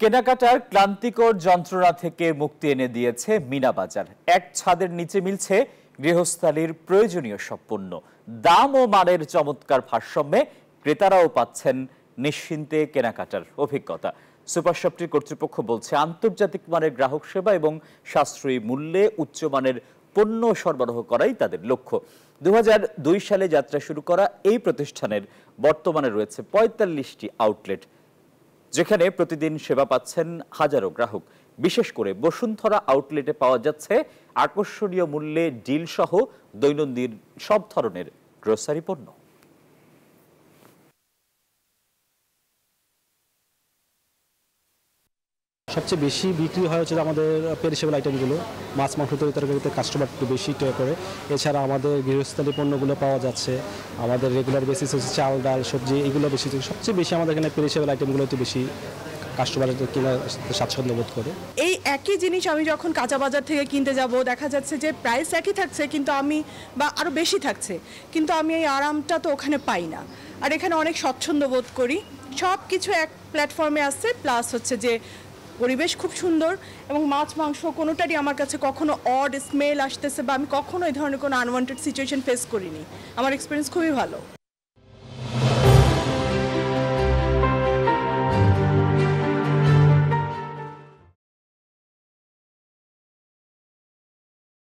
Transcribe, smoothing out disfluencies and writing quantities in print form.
কেনাকাটার ক্লান্তিকর যন্ত্রণা থেকে মুক্তি এনে দিয়েছে মিনা বাজার। এক ছাদের নিচে মিলছে গৃহস্থালির প্রয়োজনীয় সব পণ্য। দাম ও মানের চমৎকার ভারসাম্যে ক্রেতারাও পাচ্ছেন নিশ্চিন্তে কেনাকাটার অভিজ্ঞতা। সুপার শপটির কর্তৃপক্ষ বলছে, আন্তর্জাতিক মানের গ্রাহক সেবা এবং সাশ্রয়ী মূল্যে উচ্চমানের পণ্য সরবরাহ করাই তাদের লক্ষ্য। 2002 সালে যাত্রা শুরু করা এই প্রতিষ্ঠানের বর্তমানে রয়েছে 45টি আউটলেট, যেখানে প্রতিদিন সেবা পাচ্ছেন হাজারো গ্রাহক। বিশেষ করে বসুন্ধরা আউটলেটে পাওয়া যাচ্ছে আকর্ষণীয় মূল্যে ডিল সহ দৈনন্দিন সব ধরনের গ্রোসারি পণ্য। সবচেয়ে বেশি বিক্রি হয় হচ্ছে আমাদের পেরিশেবল আইটেমগুলো, মাছ মাংস তরকারিতে কাস্টমার একটু বেশি টে করে। এছাড়া আমাদের গৃহস্থালী পণ্যগুলো পাওয়া যাচ্ছে, আমাদের রেগুলার বেসিস হচ্ছে চাল ডাল সবজি, এগুলো বেশি। সবচেয়ে বেশি আমাদের এখানে পেরিশেবল আইটেমগুলো একটু বেশি কাস্টমারের কেনার স্বাচ্ছন্দ্য বোধ করে। এই একই জিনিস আমি যখন কাঁচা বাজার থেকে কিনতে যাব, দেখা যাচ্ছে যে প্রাইস একই থাকছে কিন্তু আমি বা আরও বেশি থাকছে, কিন্তু আমি এই আরামটা তো ওখানে পাই না। আর এখানে অনেক স্বচ্ছন্দ বোধ করি, সব কিছু এক প্ল্যাটফর্মে আসছে, প্লাস হচ্ছে যে পরিবেশ খুব সুন্দর এবং মাছ মাংস কোনোটারই আমার কাছে কখনো অড স্মেল আসতেছে বা আমি কখনো এই ধরনের কোনো আনওয়ান্টেড সিচুয়েশন ফেস করিনি। আমার এক্সপিরিয়েন্স খুবই ভালো।